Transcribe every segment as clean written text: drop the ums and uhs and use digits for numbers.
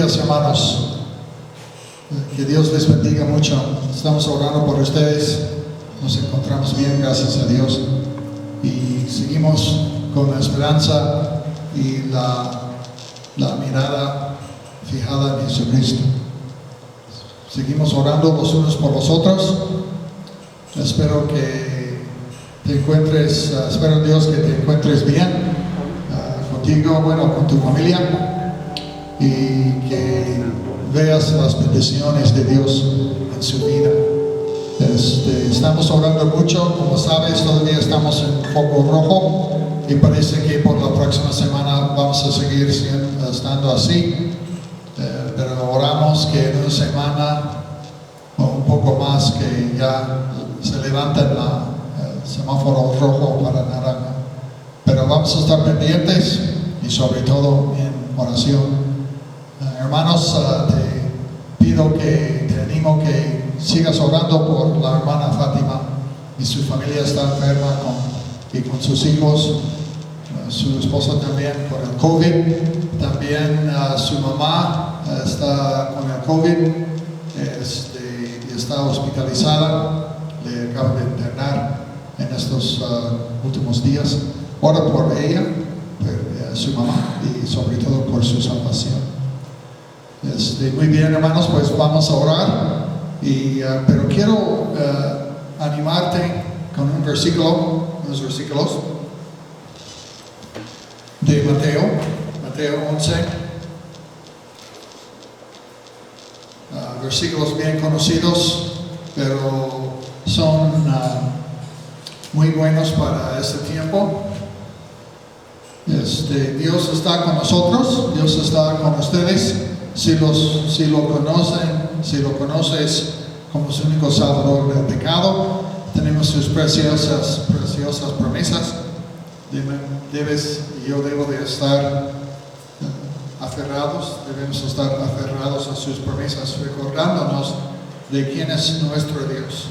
días, hermanos. Que Dios les bendiga mucho. Estamos orando por ustedes. Nos encontramos bien, gracias a Dios. Y seguimos con la esperanza y la mirada fijada en Jesucristo. Seguimos orando los unos por los otros. Espero que te encuentres, espero Dios que te encuentres bien contigo, con tu familia, y que veas las bendiciones de Dios en su vida. Estamos orando mucho, como sabes, todavía estamos en foco rojo y parece que por la próxima semana vamos a seguir estando así, pero oramos que en una semana o un poco más que ya se levanta el semáforo rojo para naranja. Pero vamos a estar pendientes y sobre todo en oración. Hermanos, te pido te animo que sigas orando por la hermana Fátima y su familia está enferma y con sus hijos, su esposa también con el COVID, también su mamá está con el COVID y está hospitalizada, le acaban de internar en estos últimos días. Ora por ella, por su mamá y sobre todo por su salvación. Muy bien, hermanos, pues vamos a orar, pero quiero animarte con unos versículos de Mateo 11, versículos bien conocidos, pero son muy buenos para este tiempo. Dios está con nosotros, Dios está con ustedes. Si lo conoces como su único salvador del pecado, tenemos sus preciosas promesas. Yo debo de estar debemos estar aferrados a sus promesas, recordándonos de quién es nuestro Dios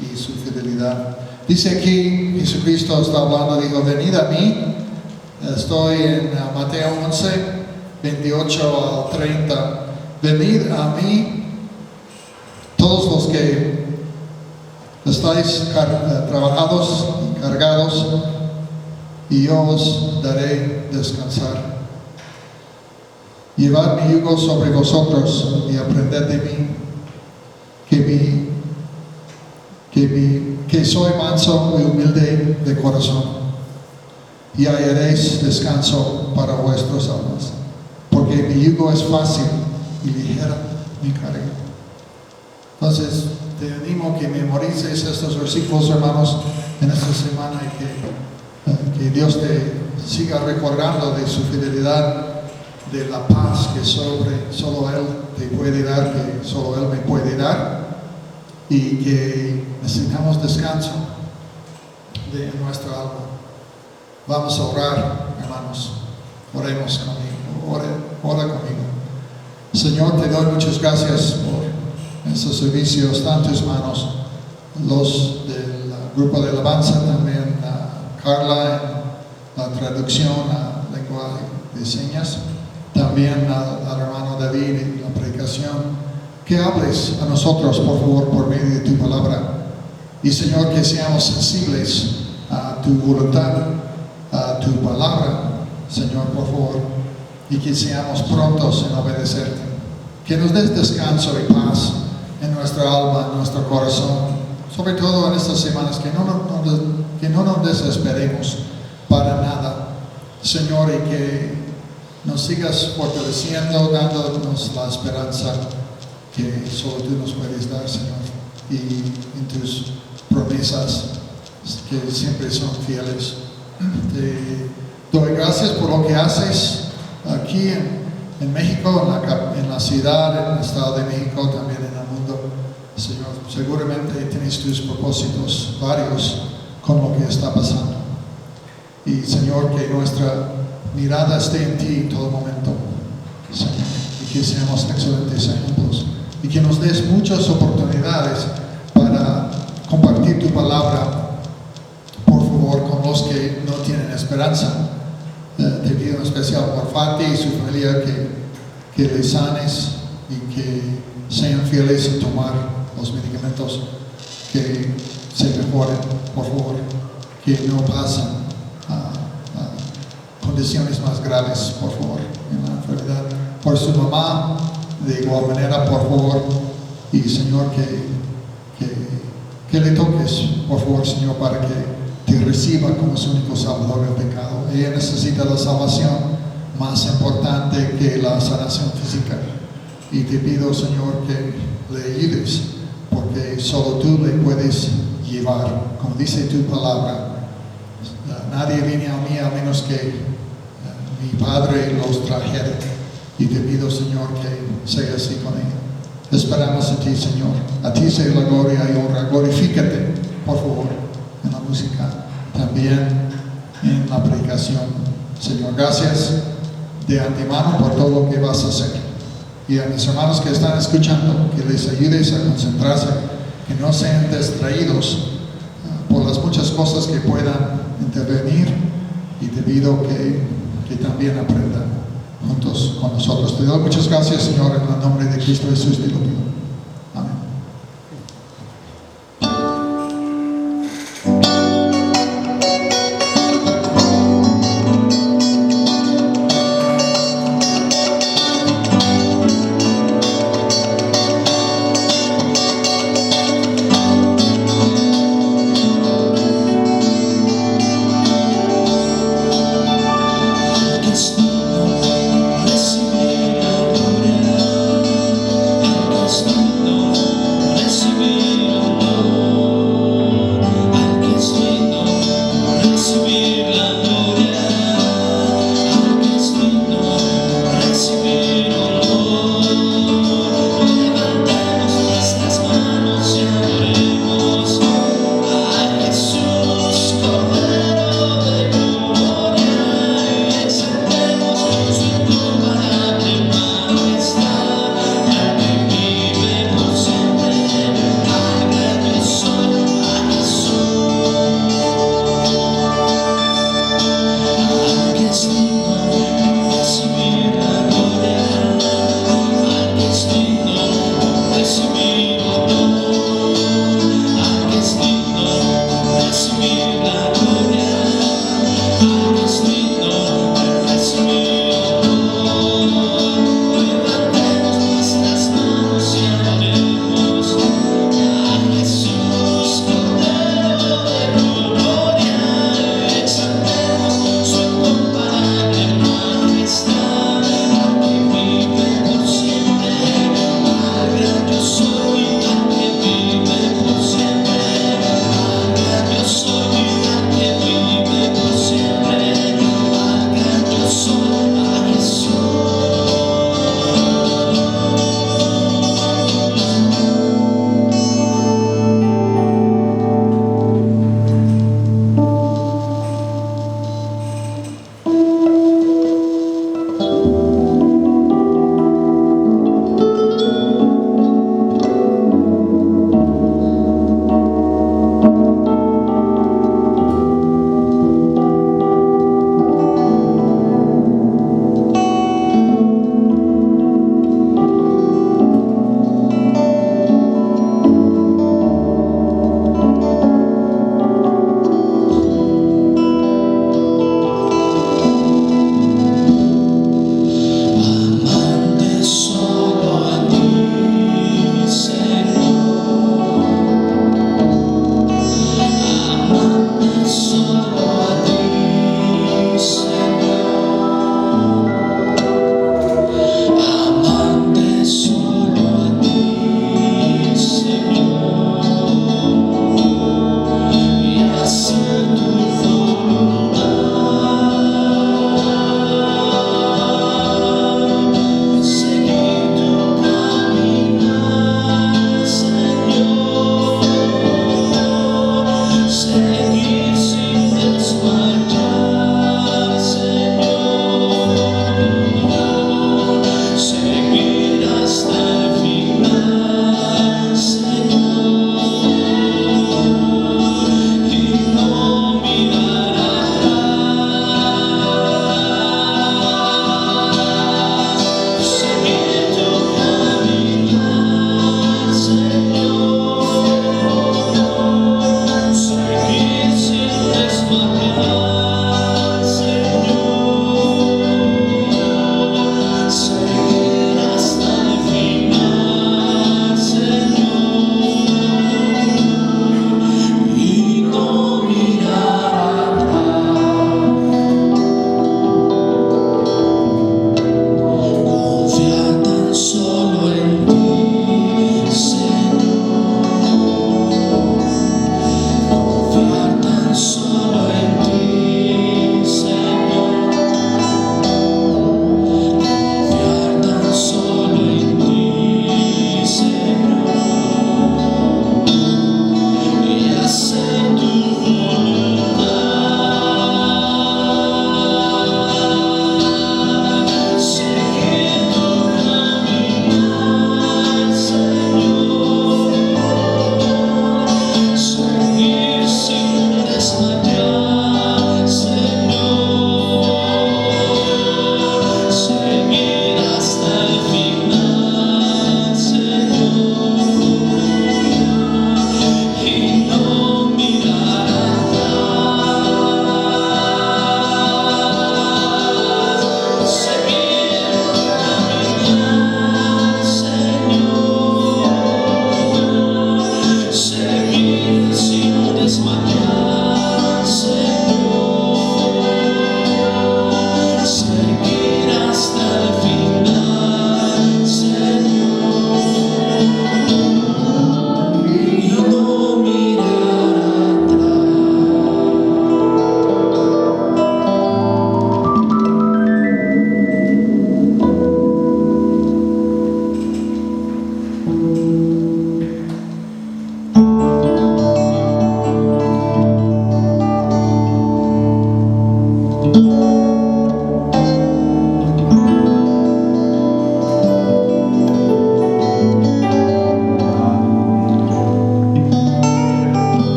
y su fidelidad. Dice aquí, Jesucristo está hablando, dijo, venid a mí. Estoy en Mateo 11, 28 al 30. Venid a mí todos los que estáis trabajados y cargados, y yo os daré descansar. Llevad mi yugo sobre vosotros y aprended de mí, que soy manso y humilde de corazón, y hallaréis descanso para vuestras almas, porque mi yugo es fácil y ligera mi carga. Entonces, te animo que memorices estos versículos, hermanos, en esta semana, y que Dios te siga recordando de su fidelidad, de la paz que solo Él te puede dar, que solo Él me puede dar, y que necesitamos descanso de nuestra alma. Vamos a orar, hermanos. Oremos conmigo. Ora conmigo. Señor, te doy muchas gracias por estos servicios, están en tus manos. Los del grupo de alabanza, también Carla en la traducción a lenguaje de señas, también al hermano David en la predicación. Que hables a nosotros, por favor, por medio de tu palabra. Y Señor, que seamos sensibles a tu voluntad, a tu palabra, Señor, por favor, y que seamos prontos en obedecerte. Que nos des descanso y paz en nuestra alma, en nuestro corazón, sobre todo en estas semanas, que no nos desesperemos para nada, Señor, y que nos sigas fortaleciendo, dándonos la esperanza que solo tú nos puedes dar, Señor, y en tus promesas que siempre son fieles. Te doy gracias por lo que haces aquí en México, en la ciudad, en el estado de México, también en el mundo. Señor, seguramente tienes tus propósitos varios con lo que está pasando. Y Señor, que nuestra mirada esté en ti en todo momento, Señor, y que seamos excelentes ejemplos. Y que nos des muchas oportunidades para compartir tu palabra, por favor, con los que no tienen esperanza. Te pido en especial por Fati y su familia, que les sanes y que sean fieles en tomar los medicamentos, que se mejoren, por favor, que no pasen a condiciones más graves, por favor, en la enfermedad. Por su mamá, de igual manera, por favor, y Señor, que le toques, por favor, Señor, para que te reciba como su único salvador del pecado. Ella necesita la salvación más importante que la sanación física. Y te pido, Señor, que le ayudes, porque solo tú le puedes llevar. Como dice tu palabra, nadie viene a mí a menos que mi Padre los trajera. Y te pido, Señor, que sea así con ella. Esperamos en ti, Señor. A ti sea la gloria y honra. Glorifícate, por favor, en la música, también en la predicación. Señor, gracias de antemano por todo lo que vas a hacer. Y a mis hermanos que están escuchando, que les ayudes a concentrarse, que no sean distraídos por las muchas cosas que puedan intervenir. Y te pido que también aprendan juntos con nosotros. Te doy muchas gracias, Señor, en el nombre de Cristo Jesús te lo pido. Amén. Yes.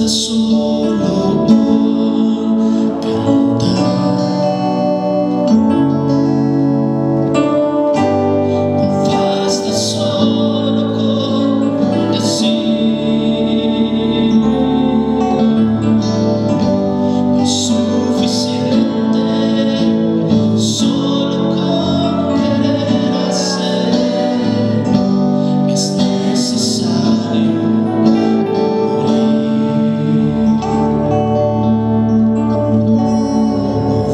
solo con cantar, no basta solo con decir, no es suficiente solo con querer hacer, es necesario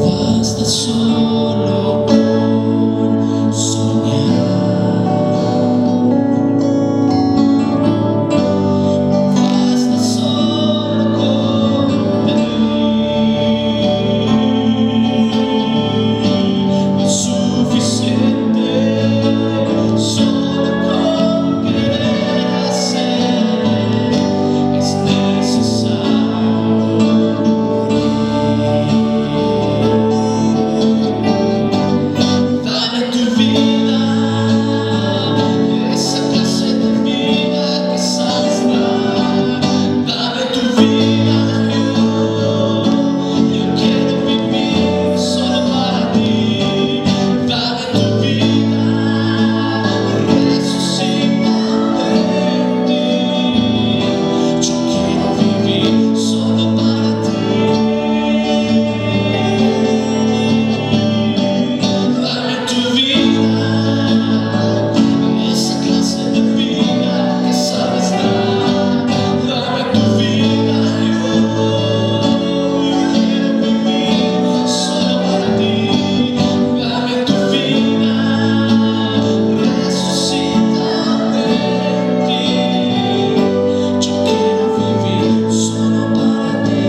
basta solo con soñar, basta solo con pedir, no es suficiente solo con querer hacer, es necesario dame tu vida, esa clase de vida que sabes dar. Dame tu vida, yo quiero vivir solo para ti. Dame tu vida, resucítame en ti. Yo quiero vivir solo para ti. Dame tu vida, esa clase de vida que sabes dar. Dame tu vida, yo quiero vivir solo para ti. Dame tu vida, resucítame en ti. Yo quiero vivir solo para ti.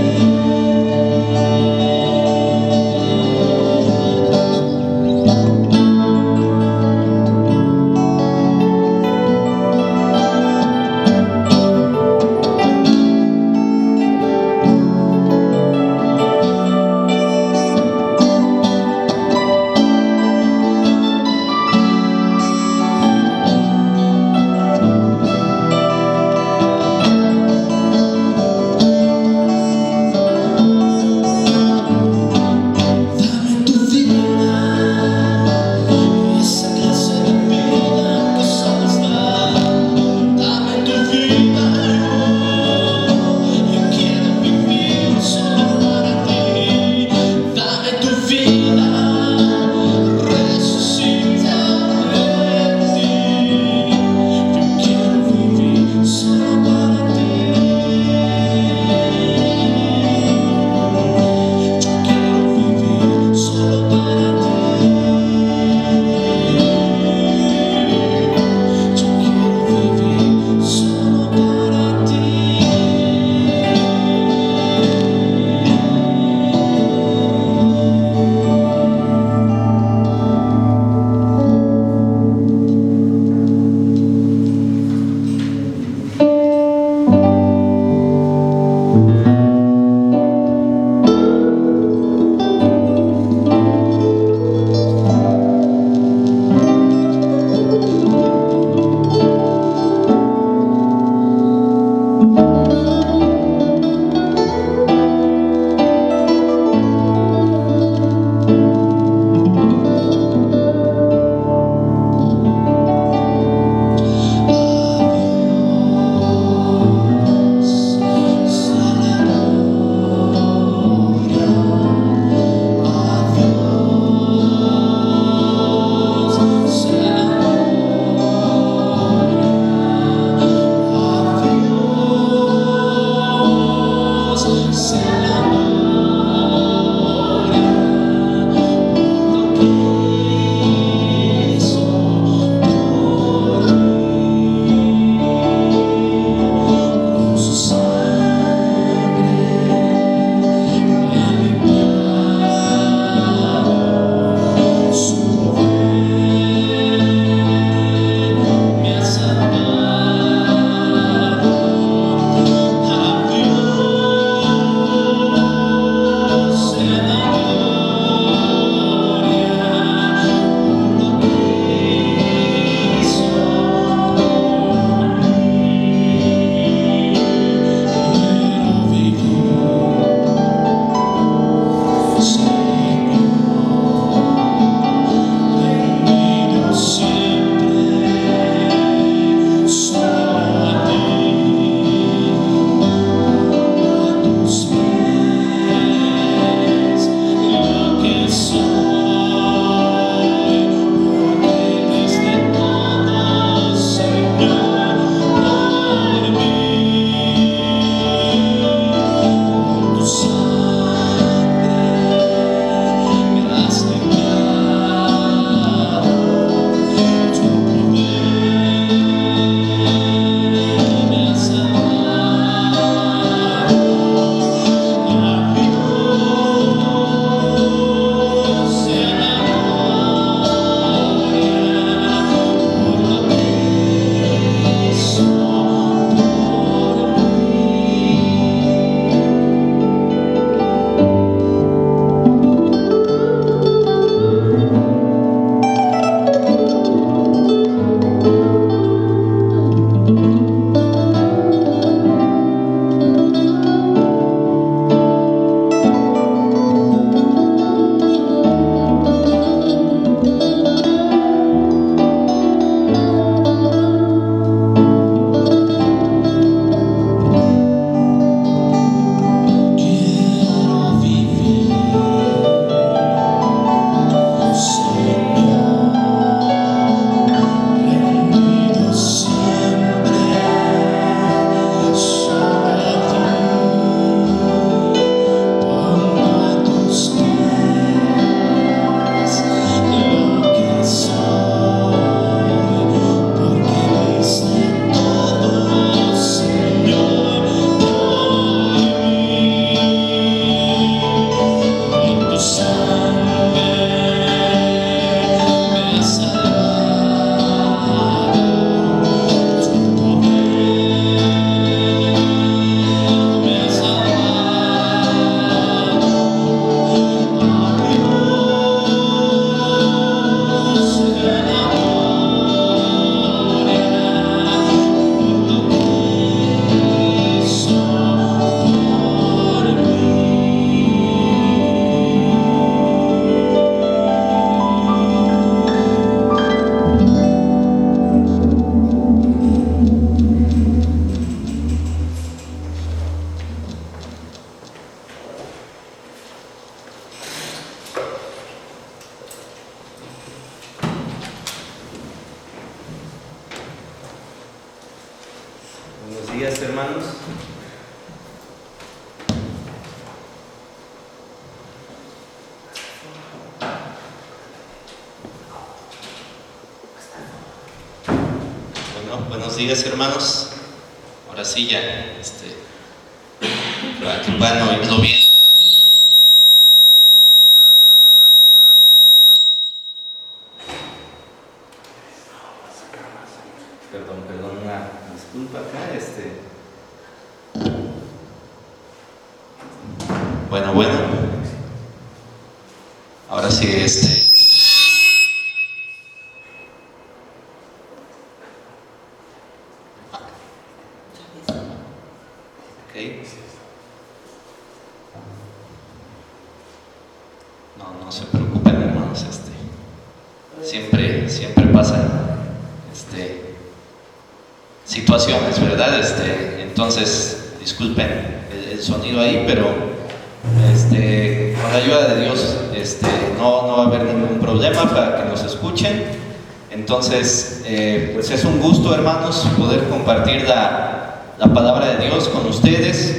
Dame tu vida, esa clase de vida que sabes dar. Dame tu vida, yo quiero vivir solo para ti. Dame tu vida, resucítame en ti. Yo quiero vivir solo para ti. Yo quiero vivir solo para ti. Yo quiero vivir solo para ti. Adiós, Bueno, buenos días, hermanos. Ahora sí ya, para que puedan oírlo bien. Perdón, una disculpa acá, Bueno. Ahora sí, Ok. No se preocupen, hermanos, siempre pasan, situaciones, ¿verdad? Entonces, disculpen el sonido ahí, pero, con la ayuda de Dios, no va a haber ningún problema para que nos escuchen. Entonces, pues es un gusto, hermanos, poder compartir la palabra de Dios con ustedes.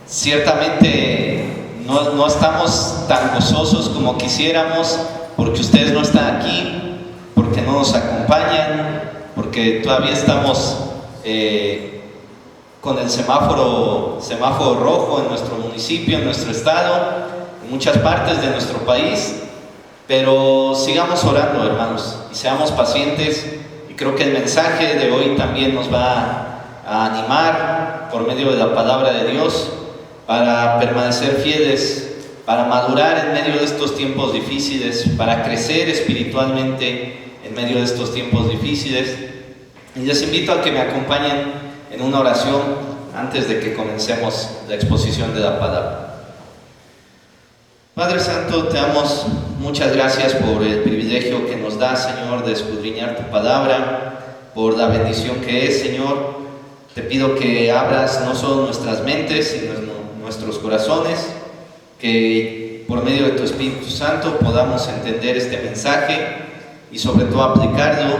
Ciertamente no estamos tan gozosos como quisiéramos, porque ustedes no están aquí, porque no nos acompañan, porque todavía estamos con el semáforo rojo en nuestro municipio, en nuestro estado, en muchas partes de nuestro país. Pero sigamos orando, hermanos, y seamos pacientes, y creo que el mensaje de hoy también nos va a animar por medio de la palabra de Dios para permanecer fieles, para madurar en medio de estos tiempos difíciles, para crecer espiritualmente en medio de estos tiempos difíciles. Y les invito a que me acompañen en una oración antes de que comencemos la exposición de la palabra. Padre Santo, te damos muchas gracias por el privilegio que nos da, Señor, de escudriñar tu palabra, por la bendición que es, Señor. Te pido que abras no solo nuestras mentes, sino nuestros corazones, que por medio de tu Espíritu Santo podamos entender este mensaje y sobre todo aplicarlo,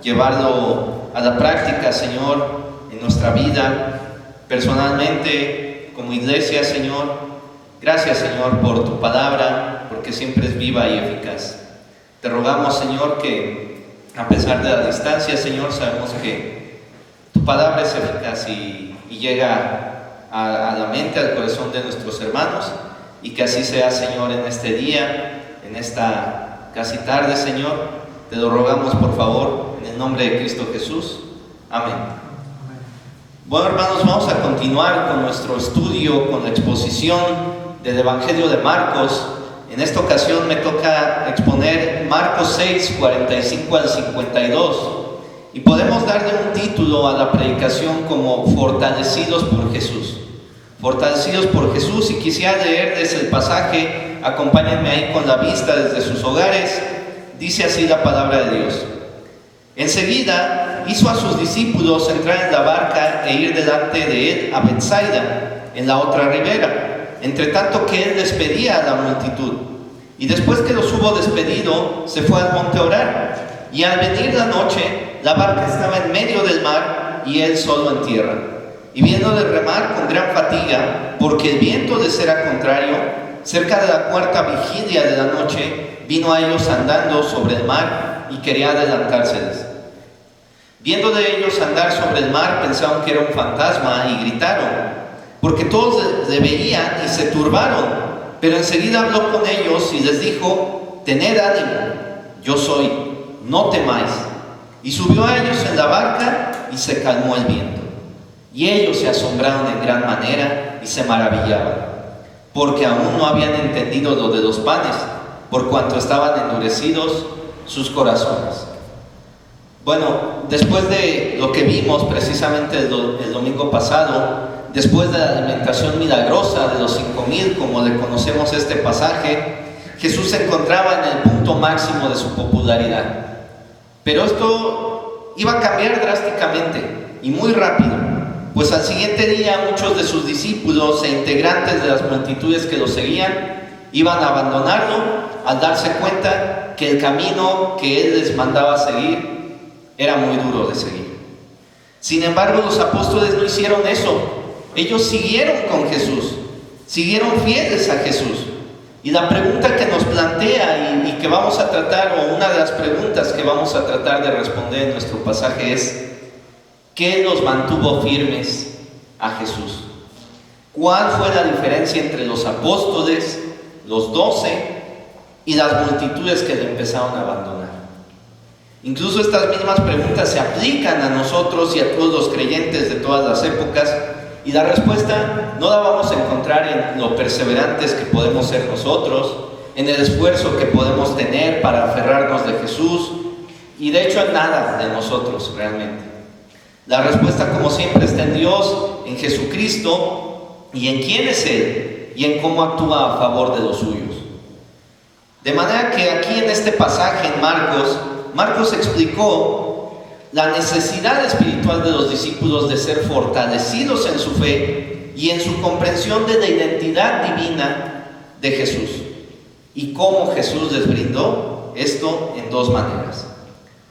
llevarlo a la práctica, Señor, en nuestra vida, personalmente, como iglesia, Señor. Gracias, Señor, por tu palabra, porque siempre es viva y eficaz. Te rogamos, Señor, que a pesar de la distancia, Señor, sabemos que tu palabra es eficaz y llega a la mente, al corazón de nuestros hermanos, y que así sea, Señor, en este día, en esta casi tarde, Señor. Te lo rogamos, por favor, en el nombre de Cristo Jesús. Amén. Bueno, hermanos, vamos a continuar con nuestro estudio, con la exposición del Evangelio de Marcos. En esta ocasión me toca exponer Marcos 6, 45 al 52. Y podemos darle un título a la predicación como Fortalecidos por Jesús. Fortalecidos por Jesús, y quisiera leerles el pasaje. Acompáñenme ahí con la vista desde sus hogares. Dice así la palabra de Dios. Enseguida hizo a sus discípulos entrar en la barca e ir delante de él a Betsaida, en la otra ribera, entre tanto que él despedía a la multitud. Y después que los hubo despedido, se fue al monte a orar. Y al venir la noche, la barca estaba en medio del mar y él solo en tierra. Y viéndole remar con gran fatiga, porque el viento les era contrario, cerca de la cuarta vigilia de la noche, vino a ellos andando sobre el mar y quería adelantárseles. Viendo de ellos andar sobre el mar, pensaron que era un fantasma y gritaron, porque todos le veían y se turbaron. Pero enseguida habló con ellos y les dijo: tened ánimo, yo soy, no temáis. Y subió a ellos en la barca y se calmó el viento. Y ellos se asombraron en gran manera y se maravillaban, porque aún no habían entendido lo de los panes, por cuanto estaban endurecidos sus corazones. Bueno, después de lo que vimos precisamente el domingo pasado, después de la alimentación milagrosa de los 5,000, como le conocemos este pasaje, Jesús se encontraba en el punto máximo de su popularidad. Pero esto iba a cambiar drásticamente y muy rápido, pues al siguiente día muchos de sus discípulos e integrantes de las multitudes que lo seguían iban a abandonarlo al darse cuenta que el camino que él les mandaba seguir era muy duro de seguir. Sin embargo, los apóstoles no hicieron eso. Ellos siguieron con Jesús, siguieron fieles a Jesús. Y la pregunta que nos plantea y que vamos a tratar, o una de las preguntas que vamos a tratar de responder en nuestro pasaje es: ¿qué los mantuvo firmes a Jesús? ¿Cuál fue la diferencia entre los apóstoles, los 12 y las multitudes que le empezaron a abandonar? Incluso estas mismas preguntas se aplican a nosotros y a todos los creyentes de todas las épocas, y la respuesta no la vamos a encontrar en lo perseverantes que podemos ser nosotros, en el esfuerzo que podemos tener para aferrarnos de Jesús, y de hecho en nada de nosotros realmente. La respuesta, como siempre, está en Dios, en Jesucristo, y en quién es Él, y en cómo actúa a favor de los suyos. De manera que aquí en este pasaje en Marcos explicó la necesidad espiritual de los discípulos de ser fortalecidos en su fe y en su comprensión de la identidad divina de Jesús, y cómo Jesús les brindó esto en dos maneras.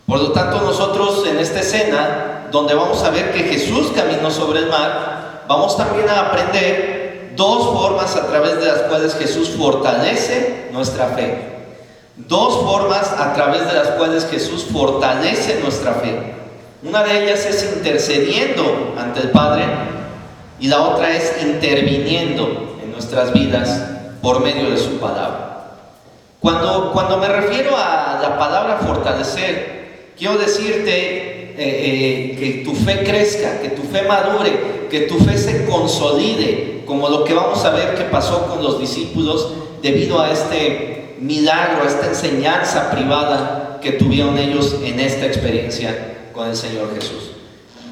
Por lo tanto, nosotros en esta escena, donde vamos a ver que Jesús caminó sobre el mar, vamos también a aprender dos formas a través de las cuales Jesús fortalece nuestra fe. Dos formas a través de las cuales Jesús fortalece nuestra fe. Una de ellas es intercediendo ante el Padre, y la otra es interviniendo en nuestras vidas por medio de su palabra. Cuando me refiero a la palabra fortalecer, quiero decirte que tu fe crezca, que tu fe madure, que tu fe se consolide, como lo que vamos a ver que pasó con los discípulos debido a este milagro, a esta enseñanza privada que tuvieron ellos en esta experiencia con el Señor Jesús.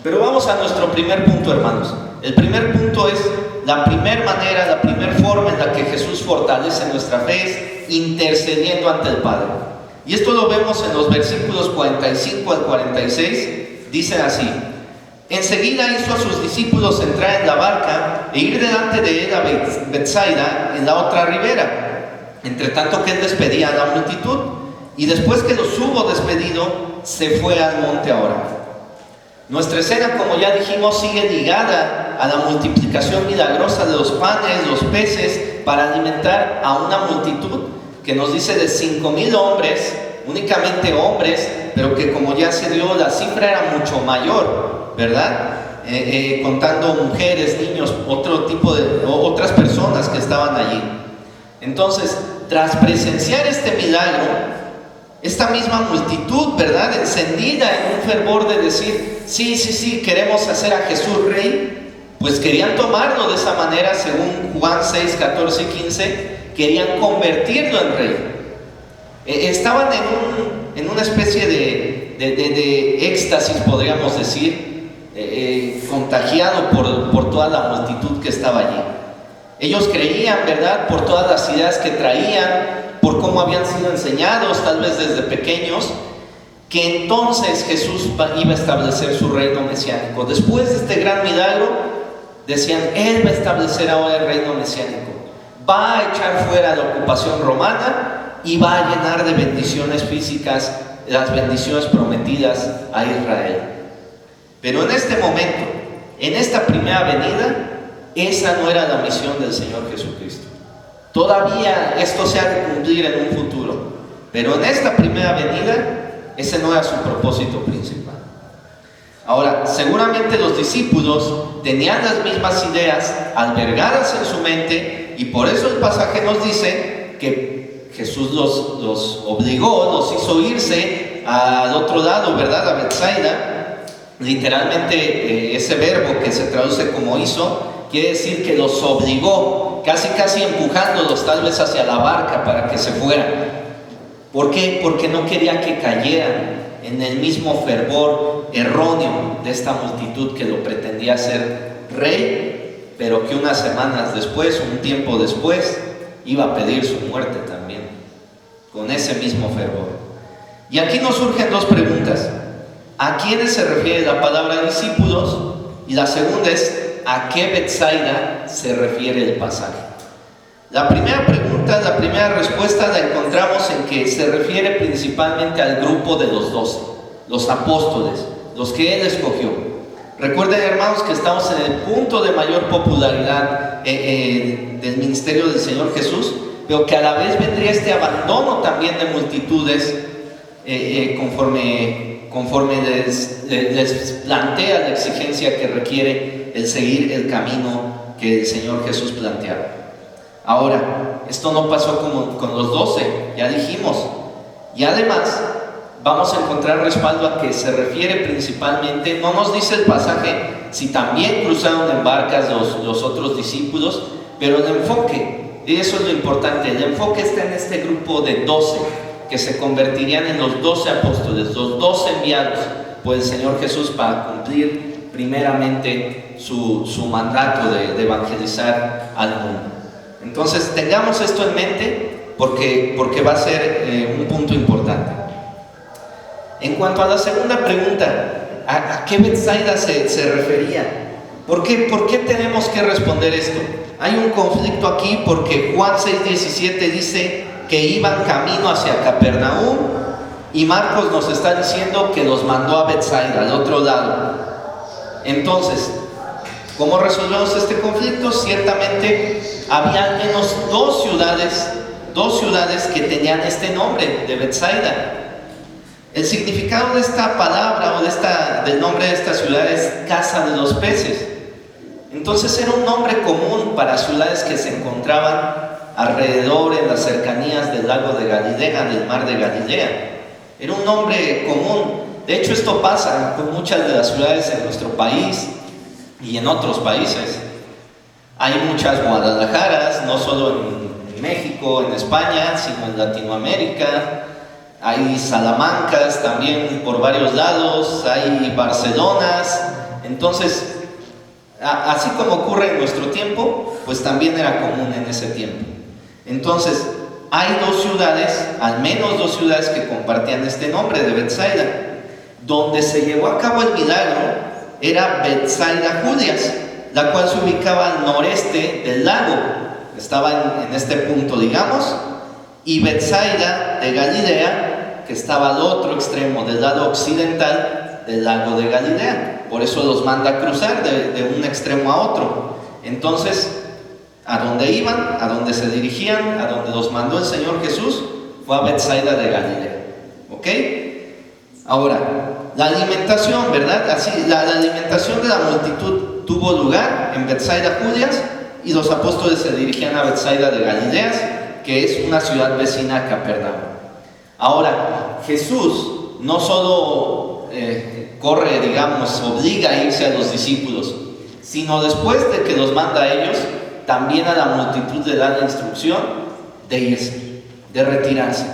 Pero vamos a nuestro primer punto, hermanos. El primer punto es la primera manera, la primera forma en la que Jesús fortalece nuestra fe es intercediendo ante el Padre. Y esto lo vemos en los versículos 45 al 46. Dicen así: enseguida hizo a sus discípulos entrar en la barca e ir delante de él a Betsaida, en la otra ribera, entre tanto que él despedía a la multitud. Y después que los hubo despedido, se fue al monte a orar. Nuestra escena, como ya dijimos, sigue ligada a la multiplicación milagrosa de los panes, los peces, para alimentar a una multitud que nos dice de 5,000 hombres, únicamente hombres, pero que, como ya se dio, la cifra era mucho mayor, ¿verdad? Contando mujeres, niños, otras personas que estaban allí. Entonces, tras presenciar este milagro, esta misma multitud, ¿verdad?, encendida en un fervor de decir: sí, queremos hacer a Jesús rey, pues querían tomarlo de esa manera, según Juan 6, 14 y 15, querían convertirlo en rey. Estaban en una especie de éxtasis, podríamos decir, contagiado por toda la multitud que estaba allí. Ellos creían, ¿verdad?, por todas las ideas que traían, por cómo habían sido enseñados, tal vez desde pequeños, que entonces Jesús iba a establecer su reino mesiánico. Después de este gran milagro, decían: Él va a establecer ahora el reino mesiánico, va a echar fuera la ocupación romana y va a llenar de bendiciones físicas las bendiciones prometidas a Israel. Pero en este momento, en esta primera venida, esa no era la misión del Señor Jesucristo. Todavía esto se ha de cumplir en un futuro, pero en esta primera venida, ese no era su propósito principal. Ahora, seguramente los discípulos tenían las mismas ideas albergadas en su mente, y por eso el pasaje nos dice que Jesús los obligó, los hizo irse al otro lado, ¿verdad?, a Betsaida. Literalmente, ese verbo que se traduce como hizo, quiere decir que los obligó, casi empujándolos tal vez hacia la barca para que se fueran. ¿Por qué? Porque no quería que cayeran en el mismo fervor erróneo de esta multitud que lo pretendía ser rey, pero que unas semanas después, un tiempo después, iba a pedir su muerte también, con ese mismo fervor. Y aquí nos surgen dos preguntas: ¿a quiénes se refiere la palabra discípulos? Y la segunda es: ¿a qué Betsaida se refiere el pasaje? La primera pregunta, la primera respuesta la encontramos en que se refiere principalmente al grupo de los 12, los apóstoles, los que él escogió. Recuerden, hermanos, que estamos en el punto de mayor popularidad del ministerio del Señor Jesús, pero que a la vez vendría este abandono también de multitudes conforme les plantea la exigencia que requiere el seguir el camino que el Señor Jesús planteaba. Ahora, esto no pasó como con los 12, ya dijimos, y además vamos a encontrar respaldo a que se refiere principalmente, no nos dice el pasaje si también cruzaron en barcas los otros discípulos, pero el enfoque, y eso es lo importante, el enfoque está en este grupo de 12 que se convertirían en los 12 apóstoles, los 12 enviados por el Señor Jesús para cumplir primeramente su mandato de evangelizar al mundo. Entonces tengamos esto en mente porque va a ser un punto importante. En cuanto a la segunda pregunta, ¿a qué Betsaida se refería? ¿Por qué tenemos que responder esto? Hay un conflicto aquí porque Juan 6:17 dice que iban camino hacia Capernaum y Marcos nos está diciendo que los mandó a Betsaida, al otro lado. Entonces, ¿cómo resolvemos este conflicto? Ciertamente había al menos dos ciudades que tenían este nombre de Betsaida. El significado de esta palabra o del nombre de esta ciudad es casa de los peces. Entonces era un nombre común para ciudades que se encontraban alrededor en las cercanías del lago de Galilea, del mar de Galilea. Era un nombre común. De hecho, esto pasa con muchas de las ciudades en nuestro país y en otros países. Hay muchas Guadalajaras, no solo en México, en España, sino en Latinoamérica. Hay Salamancas también por varios lados, hay Barcelonas. Entonces, así como ocurre en nuestro tiempo, pues también era común en ese tiempo. Entonces, hay dos ciudades, al menos dos ciudades que compartían este nombre de Betsaida. Donde se llevó a cabo el milagro era Betsaida Julias, la cual se ubicaba al noreste del lago. Estaba en este punto, digamos. Y Betsaida de Galilea, que estaba al otro extremo, del lado occidental del lago de Galilea. Por eso los manda a cruzar de un extremo a otro. Entonces, a donde iban, a donde se dirigían, a donde los mandó el Señor Jesús, fue a Betsaida de Galilea. ¿Ok? Ahora, la alimentación, ¿verdad? Así, la alimentación de la multitud tuvo lugar en Betsaida Julias y los apóstoles se dirigían a Betsaida de Galileas, que es una ciudad vecina a Capernaum. Ahora, Jesús no solo obliga a irse a los discípulos, sino después de que los manda a ellos, también a la multitud le da la instrucción de irse, de retirarse.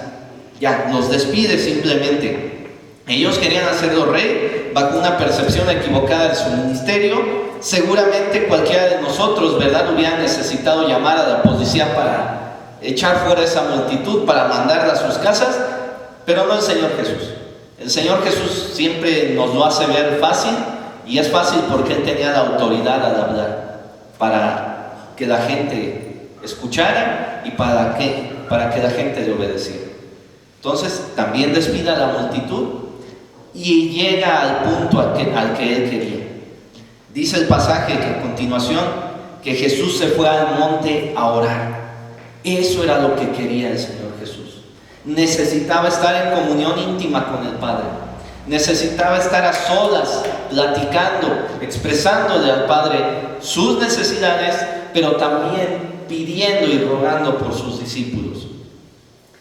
Ya, los despide simplemente. Ellos querían hacerlo rey bajo una percepción equivocada de su ministerio. Seguramente cualquiera de nosotros, ¿verdad?, hubiera necesitado llamar a la policía para echar fuera esa multitud, para mandarla a sus casas, pero no el Señor Jesús. El Señor Jesús siempre nos lo hace ver fácil, y es fácil porque Él tenía la autoridad al hablar para que la gente escuchara y para que la gente le obedeciera. Entonces también despide a la multitud y llega al punto al que Él quería. Dice el pasaje que a continuación que Jesús se fue al monte a orar. Eso era lo que quería el Señor Jesús. Necesitaba estar en comunión íntima con el Padre. Necesitaba estar a solas, platicando, expresándole al Padre sus necesidades, pero también pidiendo y rogando por sus discípulos.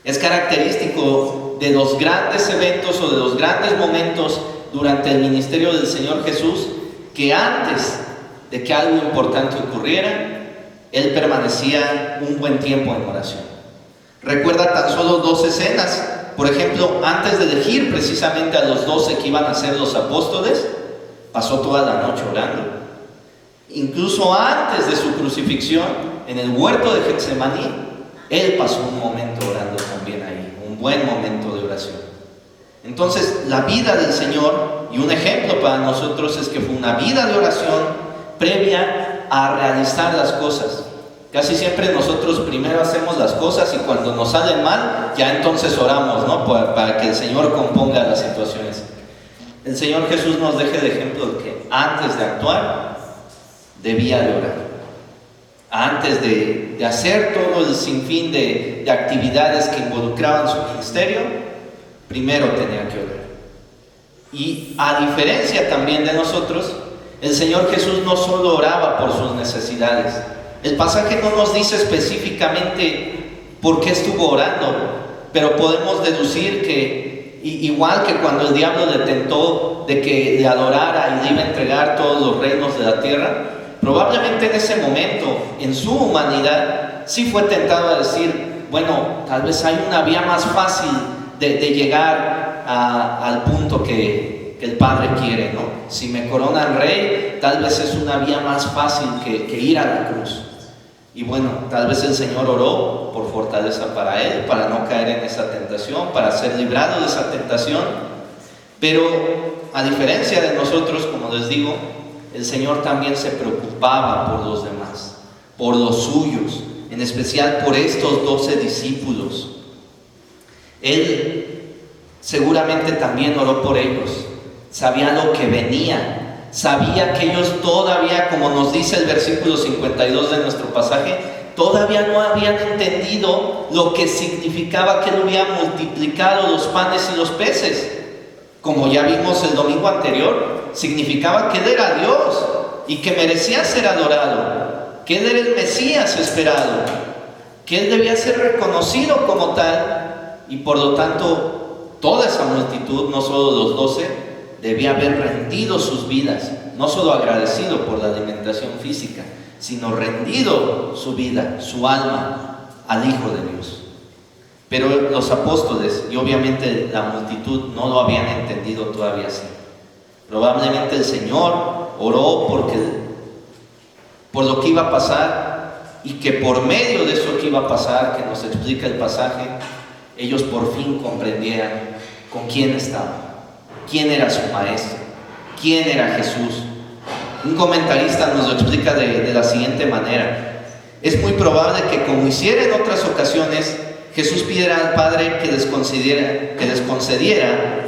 Es característico de los grandes eventos o de los grandes momentos durante el ministerio del Señor Jesús que antes de que algo importante ocurriera, Él permanecía un buen tiempo en oración. Recuerda tan solo dos escenas. Por ejemplo, antes de elegir precisamente a los 12 que iban a ser los apóstoles, pasó toda la noche orando. Incluso antes de su crucifixión, en el huerto de Getsemaní, Él pasó un momento orando también ahí, un buen momento de oración. Entonces, la vida del Señor, y un ejemplo para nosotros es que fue una vida de oración previa a realizar las cosas. Casi siempre nosotros primero hacemos las cosas y cuando nos salen mal, ya entonces oramos, ¿no?, para que el Señor componga las situaciones. el Señor Jesús nos deja el ejemplo de que antes de actuar, debía de orar. Antes de hacer todo el sinfín de actividades que involucraban su ministerio, primero tenía que orar. Y a diferencia también de nosotros, el Señor Jesús no solo oraba por sus necesidades. El pasaje no nos dice específicamente por qué estuvo orando, pero podemos deducir que, igual que cuando el diablo le tentó de que le adorara y le iba a entregar todos los reinos de la tierra, probablemente en ese momento, en su humanidad, sí fue tentado a decir, bueno, tal vez hay una vía más fácil de llegar al punto que el Padre quiere, ¿no? Si me coronan rey, tal vez es una vía más fácil que ir a la cruz. Y bueno, tal vez el Señor oró por fortaleza para él, para no caer en esa tentación, para ser librado de esa tentación. Pero a diferencia de nosotros, como les digo, el Señor también se preocupaba por los demás, por los suyos, en especial por estos 12 discípulos. Él seguramente también oró por ellos, sabía lo que venía, sabía que ellos todavía, como nos dice el versículo 52 de nuestro pasaje, todavía no habían entendido lo que significaba que Él hubiera multiplicado los panes y los peces. Como ya vimos el domingo anterior, significaba que Él era Dios y que merecía ser adorado, que Él era el Mesías esperado, que Él debía ser reconocido como tal, y por lo tanto toda esa multitud, no solo los 12, debía haber rendido sus vidas, no solo agradecido por la alimentación física, sino rendido su vida, su alma al Hijo de Dios. Pero los apóstoles y obviamente la multitud no lo habían entendido todavía así. Probablemente el Señor oró por lo que iba a pasar, y que por medio de eso que iba a pasar, que nos explica el pasaje, ellos por fin comprendieran con quién estaban, quién era su maestro, quién era Jesús. Un comentarista nos lo explica de la siguiente manera: es muy probable que, como hiciera en otras ocasiones, Jesús pidiera al Padre que les concediera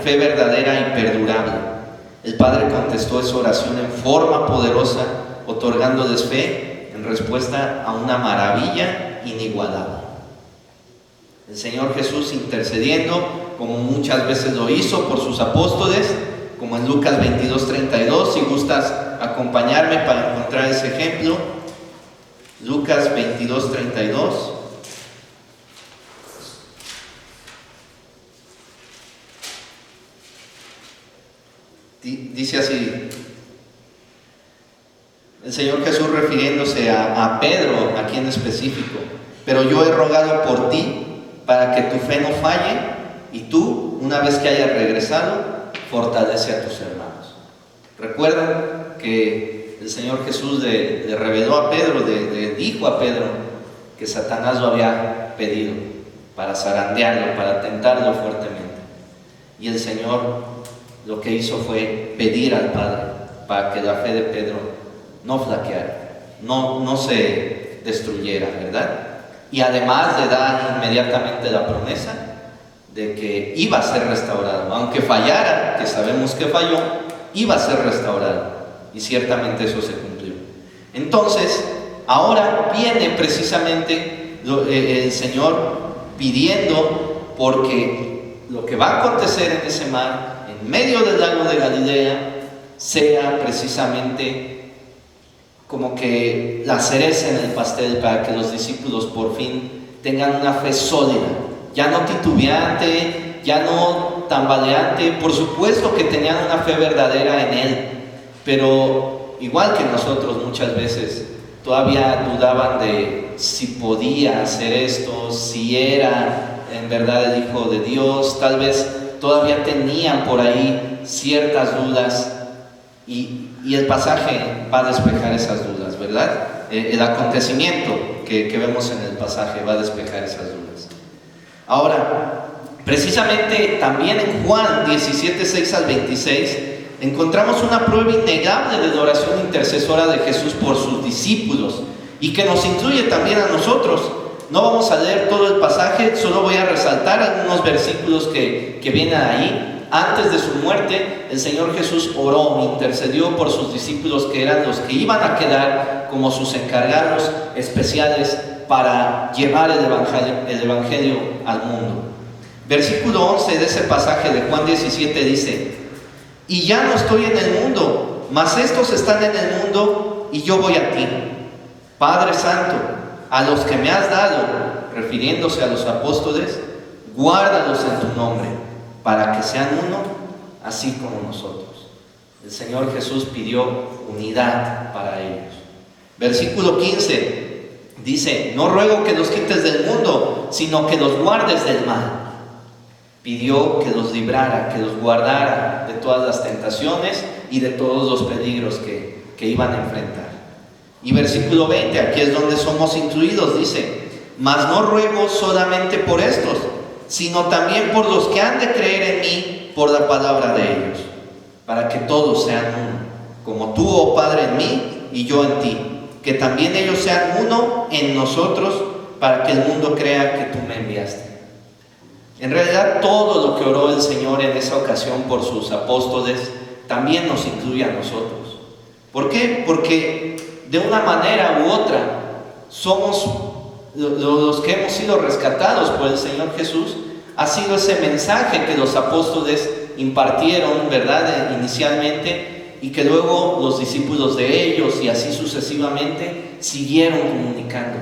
fe verdadera y perdurable. El Padre contestó esa oración en forma poderosa, otorgándoles fe en respuesta a una maravilla inigualable. El Señor Jesús intercediendo, como muchas veces lo hizo por sus apóstoles, como en Lucas 22:32, si gustas acompañarme para encontrar ese ejemplo. Lucas 22:32. Dice así el Señor Jesús, refiriéndose a Pedro aquí en específico: pero yo he rogado por ti para que tu fe no falle, y tú, una vez que hayas regresado, fortalece a tus hermanos. Recuerdan que el Señor Jesús le reveló a Pedro, le dijo a Pedro que Satanás lo había pedido para zarandearlo, para tentarlo fuertemente. Y el Señor lo que hizo fue pedir al Padre para que la fe de Pedro no flaqueara, no se destruyera, ¿verdad? Y además le da inmediatamente la promesa de que iba a ser restaurado, aunque fallara, que sabemos que falló, iba a ser restaurado, y ciertamente eso se cumplió. Entonces, ahora viene precisamente el Señor pidiendo porque lo que va a acontecer en ese mar, en medio del lago de Galilea, sea precisamente como que la cereza en el pastel para que los discípulos por fin tengan una fe sólida, ya no titubeante, ya no tambaleante. Por supuesto que tenían una fe verdadera en Él, pero igual que nosotros muchas veces todavía dudaban de si podía hacer esto, si era en verdad el Hijo de Dios. Tal vez todavía tenían por ahí ciertas dudas, y el pasaje va a despejar esas dudas, ¿verdad? El acontecimiento que vemos en el pasaje va a despejar esas dudas. Ahora, precisamente también en Juan 17:6 al 26 encontramos una prueba innegable de la oración intercesora de Jesús por sus discípulos, y que nos incluye también a nosotros. No vamos a leer todo el pasaje, solo voy a resaltar algunos versículos que vienen ahí. antes de su muerte, el Señor Jesús oró, intercedió por sus discípulos, que eran los que iban a quedar como sus encargados especiales para llevar el Evangelio al mundo. Versículo 11 de ese pasaje de Juan 17 dice: y ya no estoy en el mundo, mas estos están en el mundo y yo voy a ti. Padre Santo, a los que me has dado, refiriéndose a los apóstoles, guárdalos en tu nombre, para que sean uno, así como nosotros. El Señor Jesús pidió unidad para ellos. Versículo 15 dice: no ruego que los quites del mundo, sino que los guardes del mal. Pidió que los librara, que los guardara de todas las tentaciones y de todos los peligros que iban a enfrentar. Y versículo 20, aquí es donde somos incluidos, dice: mas no ruego solamente por estos, sino también por los que han de creer en mí por la palabra de ellos, para que todos sean uno, como tú, oh Padre, en mí y yo en ti, que también ellos sean uno en nosotros, para que el mundo crea que tú me enviaste. En realidad, todo lo que oró el Señor en esa ocasión por sus apóstoles también nos incluye a nosotros. ¿Por qué? Porque de una manera u otra somos los que hemos sido rescatados por el Señor Jesús. Ha sido ese mensaje que los apóstoles impartieron, ¿verdad?, inicialmente, y que luego los discípulos de ellos y así sucesivamente siguieron comunicando.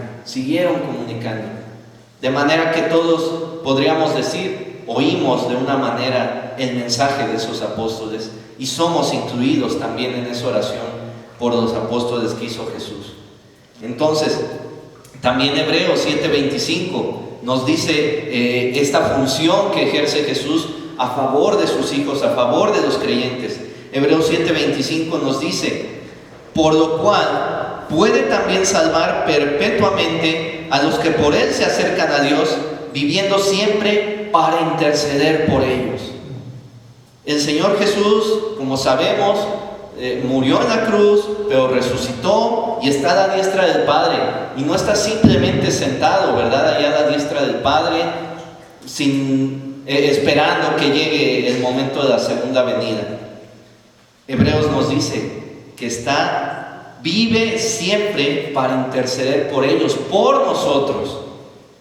De manera que todos podríamos decir, oímos de una manera el mensaje de esos apóstoles y somos incluidos también en esa oración por los apóstoles que hizo Jesús. Entonces, también Hebreos 7:25 nos dice esta función que ejerce Jesús a favor de sus hijos, a favor de los creyentes. Hebreos 7:25 nos dice: por lo cual puede también salvar perpetuamente a los que por él se acercan a Dios, viviendo siempre para interceder por ellos. El Señor Jesús, como sabemos, murió en la cruz, pero resucitó y está a la diestra del Padre, y no está simplemente sentado, ¿verdad?, allá a la diestra del Padre, esperando que llegue el momento de la segunda venida. Hebreos nos dice que vive siempre para interceder por ellos, por nosotros.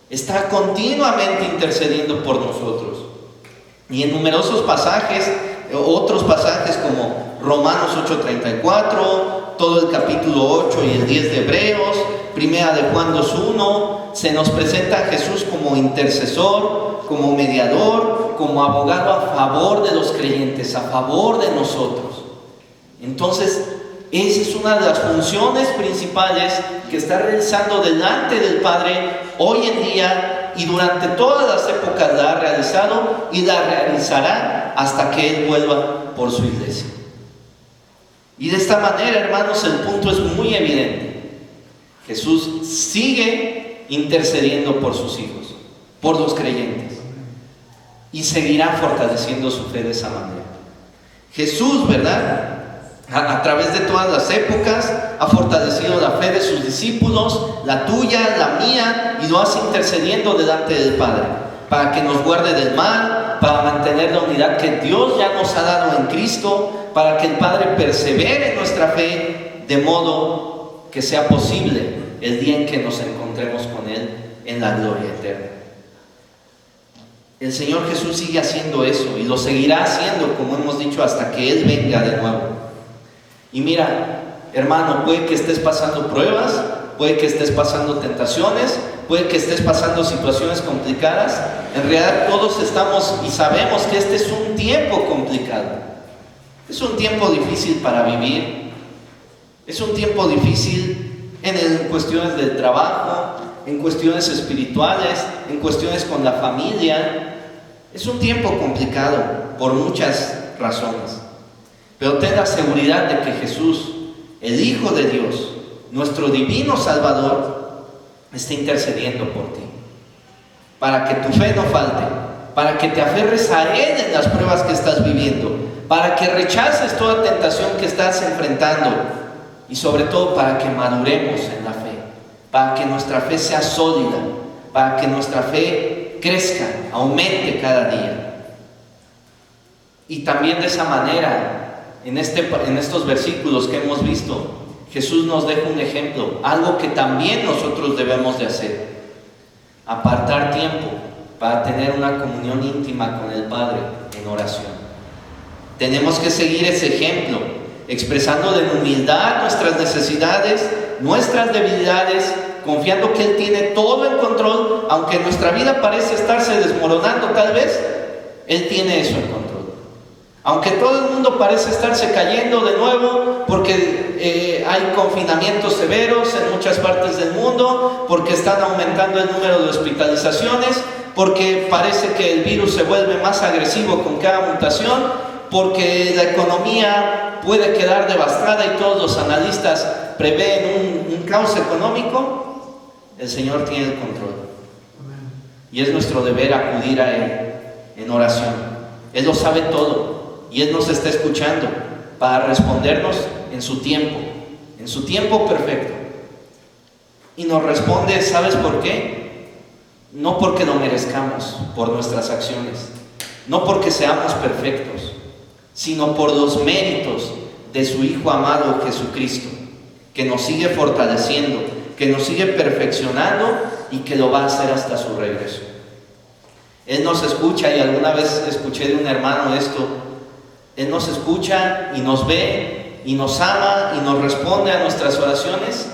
Está continuamente intercediendo por nosotros. Y en numerosos pasajes, otros pasajes como Romanos 8:34, todo el capítulo 8 y el 10 de Hebreos, primera de Juan 2:1, se nos presenta a Jesús como intercesor, como mediador, como abogado a favor de los creyentes, a favor de nosotros. Entonces, esa es una de las funciones principales que está realizando delante del Padre hoy en día, y durante todas las épocas la ha realizado y la realizará hasta que Él vuelva por su iglesia. Y de esta manera, hermanos, el punto es muy evidente. Jesús sigue intercediendo por sus hijos, por los creyentes, y seguirá fortaleciendo su fe de esa manera. Jesús, ¿verdad?, a través de todas las épocas ha fortalecido la fe de sus discípulos, la tuya, la mía, y lo hace intercediendo delante del Padre para que nos guarde del mal, para mantener la unidad que Dios ya nos ha dado en Cristo, para que el Padre persevere en nuestra fe, de modo que sea posible el día en que nos encontremos con Él en la gloria eterna. El Señor Jesús sigue haciendo eso y lo seguirá haciendo, como hemos dicho, hasta que Él venga de nuevo. Y mira, hermano, puede que estés pasando pruebas, puede que estés pasando tentaciones, puede que estés pasando situaciones complicadas. En realidad todos estamos y sabemos que este es un tiempo complicado. Es un tiempo difícil para vivir. Es un tiempo difícil en cuestiones del trabajo, en cuestiones espirituales, en cuestiones con la familia. Es un tiempo complicado por muchas razones. Pero ten la seguridad de que Jesús, el Hijo de Dios, nuestro divino Salvador, está intercediendo por ti, para que tu fe no falte, para que te aferres a Él en las pruebas que estás viviendo, para que rechaces toda tentación que estás enfrentando, y sobre todo para que maduremos en la fe, para que nuestra fe sea sólida, para que nuestra fe crezca, aumente cada día. Y también de esa manera, en estos versículos que hemos visto, Jesús nos deja un ejemplo, algo que también nosotros debemos de hacer: apartar tiempo para tener una comunión íntima con el Padre en oración. Tenemos que seguir ese ejemplo, expresando en humildad nuestras necesidades, nuestras debilidades, confiando que Él tiene todo en control. Aunque nuestra vida parece estarse desmoronando tal vez, Él tiene eso en control. Aunque todo el mundo parece estarse cayendo de nuevo porque hay confinamientos severos en muchas partes del mundo, porque están aumentando el número de hospitalizaciones, porque parece que el virus se vuelve más agresivo con cada mutación, porque la economía puede quedar devastada y todos los analistas prevén un caos económico, el Señor tiene el control. Y es nuestro deber acudir a Él en oración. Él lo sabe todo y Él nos está escuchando para respondernos en su tiempo perfecto. Y nos responde, ¿sabes por qué? No porque lo merezcamos por nuestras acciones, no porque seamos perfectos, sino por los méritos de su Hijo amado Jesucristo, que nos sigue fortaleciendo, que nos sigue perfeccionando y que lo va a hacer hasta su regreso. Él nos escucha, y alguna vez escuché de un hermano esto: Él nos escucha y nos ve y nos ama y nos responde a nuestras oraciones,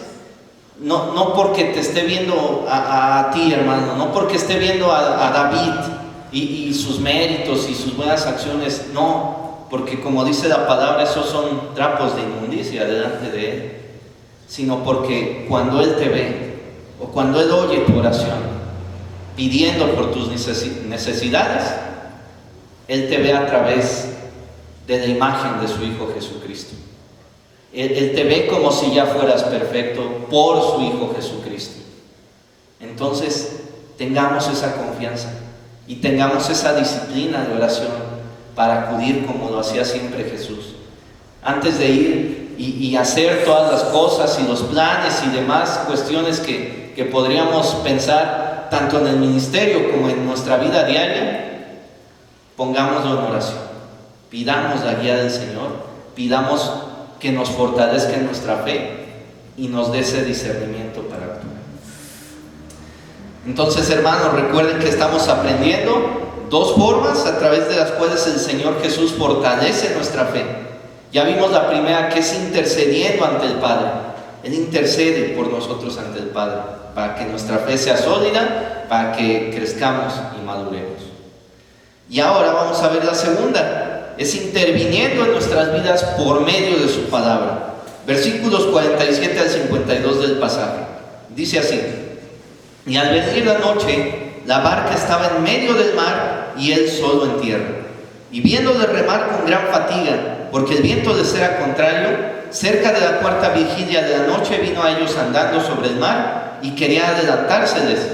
no porque te esté viendo a ti, hermano, no porque esté viendo a David y sus méritos y sus buenas acciones, no, porque como dice la palabra, esos son trapos de inmundicia delante de Él, sino porque cuando Él te ve o cuando Él oye tu oración pidiendo por tus necesidades, Él te ve a través de la imagen de su Hijo Jesucristo. Él te ve como si ya fueras perfecto por su Hijo Jesucristo. Entonces, tengamos esa confianza y tengamos esa disciplina de oración para acudir como lo hacía siempre Jesús. Antes de ir y hacer todas las cosas y los planes y demás cuestiones que podríamos pensar tanto en el ministerio como en nuestra vida diaria, pongámoslo en oración. Pidamos la guía del Señor, pidamos que nos fortalezca en nuestra fe y nos dé ese discernimiento para actuar. Entonces, hermanos, recuerden que estamos aprendiendo dos formas a través de las cuales el Señor Jesús fortalece nuestra fe. Ya vimos la primera, que es intercediendo ante el Padre. Él intercede por nosotros ante el Padre para que nuestra fe sea sólida, para que crezcamos y maduremos. Y ahora vamos a ver la segunda. Es interviniendo en nuestras vidas por medio de su palabra. Versículos 47 al 52 del pasaje. Dice así: y al venir la noche, la barca estaba en medio del mar y él solo en tierra. Y viéndole remar con gran fatiga, porque el viento les era contrario, cerca de la cuarta vigilia de la noche vino a ellos andando sobre el mar y quería adelantárseles.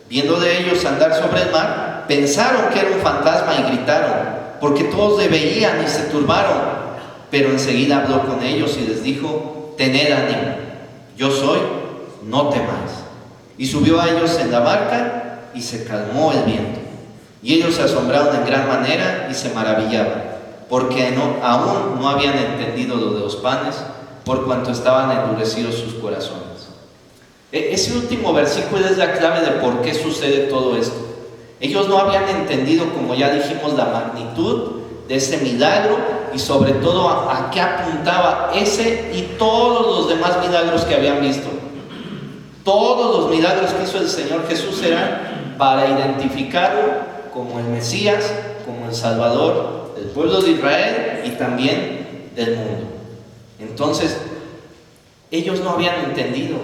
Viéndole ellos andar sobre el mar, pensaron que era un fantasma y gritaron, porque todos le veían y se turbaron. Pero enseguida habló con ellos y les dijo: tened ánimo, yo soy, no temáis. Y subió a ellos en la barca y se calmó el viento. Y ellos se asombraron en gran manera y se maravillaban, porque aún no habían entendido lo de los panes, por cuanto estaban endurecidos sus corazones. Ese último versículo es la clave de por qué sucede todo esto. Ellos no habían entendido, como ya dijimos, la magnitud de ese milagro y sobre todo a qué apuntaba ese y todos los demás milagros que habían visto. Todos los milagros que hizo el Señor Jesús eran para identificarlo como el Mesías, como el Salvador del pueblo de Israel y también del mundo. Entonces, ellos no habían entendido.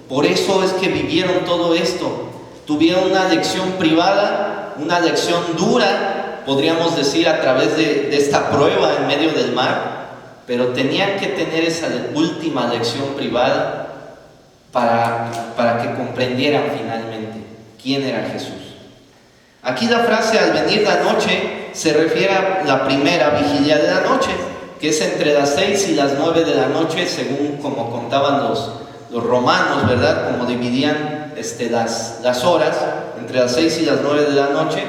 Por eso es que vivieron todo esto. Tuvieron una lección privada, una lección dura, podríamos decir, a través de esta prueba en medio del mar, pero tenían que tener esa última lección privada para que comprendieran finalmente quién era Jesús. Aquí la frase "al venir la noche" se refiere a la primera vigilia de la noche, que es entre las 6 y las 9 de la noche, según como contaban los romanos, ¿verdad? Como dividían las horas, entre las 6 y las 9 de la noche.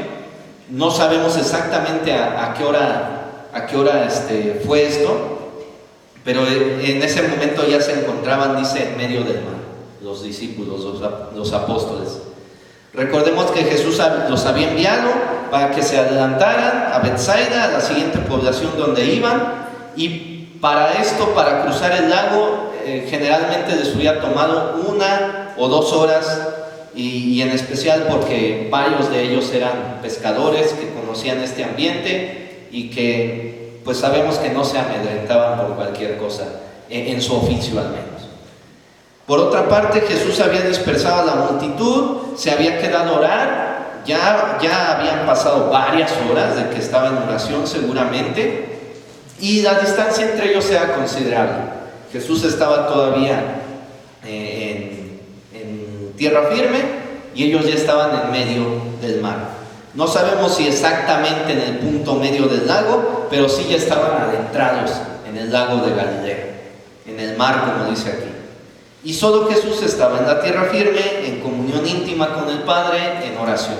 No sabemos exactamente a qué hora a qué hora fue esto, pero en ese momento ya se encontraban, dice, en medio del mar, los discípulos, los apóstoles. Recordemos que Jesús los había enviado para que se adelantaran a Betsaida, a la siguiente población donde iban, y para esto, para cruzar el lago, generalmente les hubiera tomado 1 o 2 horas, y en especial porque varios de ellos eran pescadores que conocían este ambiente y que pues sabemos que no se amedrentaban por cualquier cosa, en su oficio al menos. Por otra parte, Jesús había dispersado a la multitud, se había quedado a orar, ya habían pasado varias horas de que estaba en oración seguramente, y la distancia entre ellos era considerable. Jesús estaba todavía en tierra firme y ellos ya estaban en medio del mar. No sabemos si exactamente en el punto medio del lago, pero sí ya estaban adentrados en el lago de Galilea, en el mar, como dice aquí. Y solo Jesús estaba en la tierra firme, en comunión íntima con el Padre, en oración.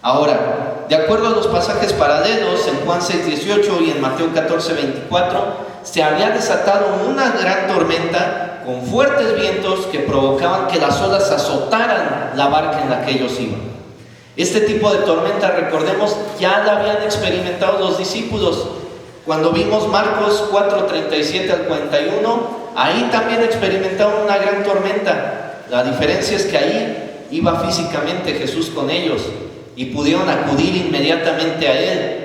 Ahora, de acuerdo a los pasajes paralelos, en Juan 6:18 y en Mateo 14:24, se había desatado una gran tormenta con fuertes vientos que provocaban que las olas azotaran la barca en la que ellos iban. Este tipo de tormenta, recordemos, ya la habían experimentado los discípulos. Cuando vimos Marcos 4:37 al 41, ahí también experimentaron una gran tormenta. La diferencia es que ahí iba físicamente Jesús con ellos y pudieron acudir inmediatamente a Él.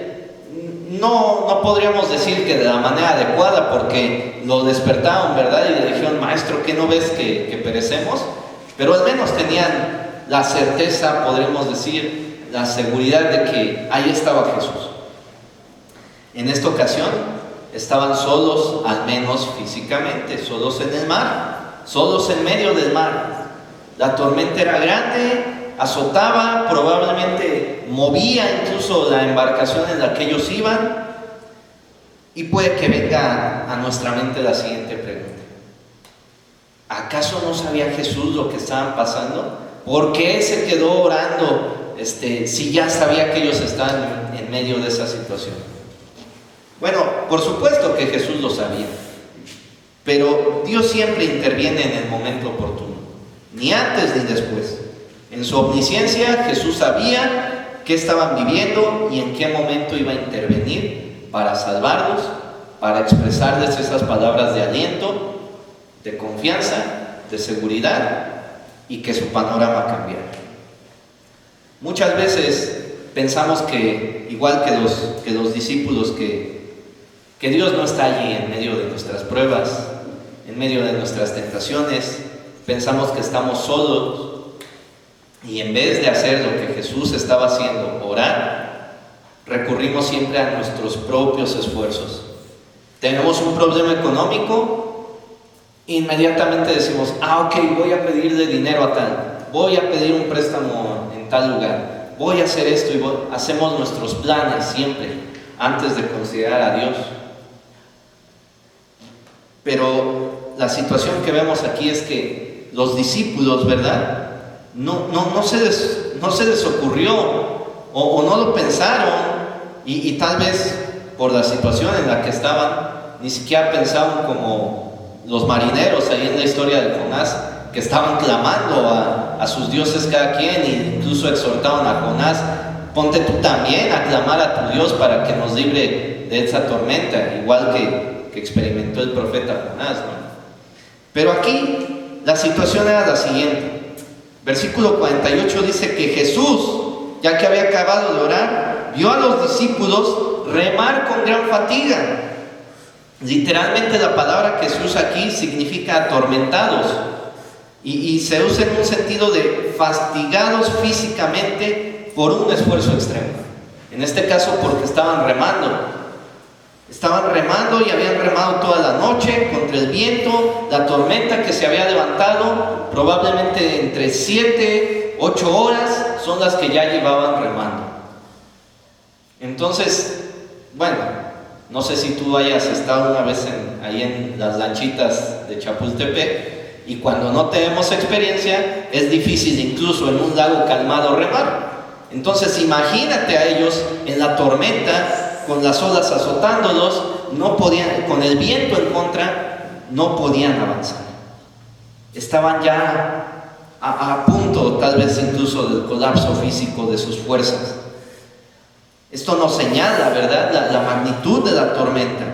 No podríamos decir que de la manera adecuada, porque lo despertaron, ¿verdad? Y le dijeron: maestro, ¿qué no ves que perecemos? Pero al menos tenían la certeza, podremos decir, la seguridad de que ahí estaba Jesús. En esta ocasión estaban solos, al menos físicamente, solos en el mar, solos en medio del mar. La tormenta era grande, azotaba, probablemente movía incluso la embarcación en la que ellos iban. Y puede que venga a nuestra mente la siguiente pregunta: ¿acaso no sabía Jesús lo que estaban pasando? ¿Por qué se quedó orando si ya sabía que ellos estaban en medio de esa situación? Bueno, por supuesto que Jesús lo sabía, pero Dios siempre interviene en el momento oportuno, ni antes ni después. En su omnisciencia, Jesús sabía qué estaban viviendo y en qué momento iba a intervenir para salvarlos, para expresarles esas palabras de aliento, de confianza, de seguridad, y que su panorama cambiara. Muchas veces pensamos que, igual que los discípulos, que Dios no está allí en medio de nuestras pruebas, en medio de nuestras tentaciones. Pensamos que estamos solos, y en vez de hacer lo que Jesús estaba haciendo, orar, recurrimos siempre a nuestros propios esfuerzos. Tenemos un problema económico, inmediatamente decimos: ok, voy a pedirle dinero a tal, voy a pedir un préstamo en tal lugar, voy a hacer esto, y hacemos nuestros planes siempre antes de considerar a Dios. Pero la situación que vemos aquí es que los discípulos, ¿verdad?, no se les ocurrió, o no lo pensaron, y tal vez por la situación en la que estaban, ni siquiera pensaban como los marineros ahí en la historia de Jonás, que estaban clamando a sus dioses cada quien, e incluso exhortaban a Jonás: ponte tú también a clamar a tu Dios para que nos libre de esa tormenta, igual que experimentó el profeta Jonás, ¿no? Pero aquí la situación era la siguiente. Versículo 48 dice que Jesús, ya que había acabado de orar, vio a los discípulos remar con gran fatiga. Literalmente la palabra que se usa aquí significa atormentados, y se usa en un sentido de fastigados físicamente por un esfuerzo extremo. En este caso porque estaban remando y habían remado toda la noche contra el viento, la tormenta que se había levantado, probablemente entre 7, 8 horas son las que ya llevaban remando. Entonces, bueno, no sé si tú hayas estado una vez ahí en las lanchitas de Chapultepec, y cuando no tenemos experiencia es difícil incluso en un lago calmado remar. Entonces imagínate a ellos en la tormenta con las olas azotándolos, no podían, con el viento en contra, no podían avanzar. Estaban ya a punto, tal vez incluso, del colapso físico de sus fuerzas. Esto nos señala, ¿verdad?, la magnitud de la tormenta.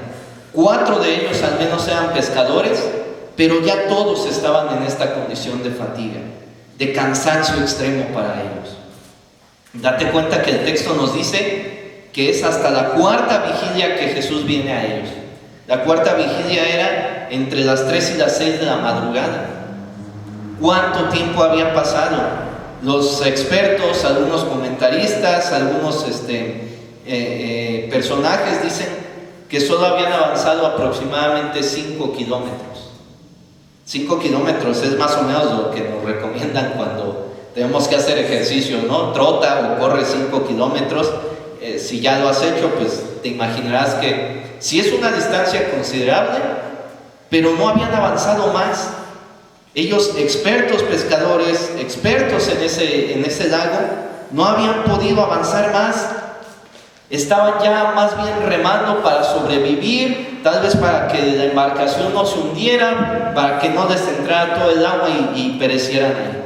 4 de ellos al menos eran pescadores, pero ya todos estaban en esta condición de fatiga, de cansancio extremo para ellos. Date cuenta que el texto nos dice que es hasta la 4ª vigilia que Jesús viene a ellos. La 4ª vigilia era entre las 3 y las 6 de la madrugada. ¿Cuánto tiempo había pasado? Los expertos, algunos comentaristas, algunos personajes dicen que solo habían avanzado aproximadamente 5 kilómetros. 5 kilómetros es más o menos lo que nos recomiendan cuando tenemos que hacer ejercicio, ¿no? Trota o corre 5 kilómetros. Si ya lo has hecho, pues te imaginarás que sí es una distancia considerable, pero no habían avanzado más. Ellos, expertos pescadores, expertos en ese lago, no habían podido avanzar más. Estaban ya más bien remando para sobrevivir, tal vez para que la embarcación no se hundiera, para que no les entrara todo el agua y perecieran ahí.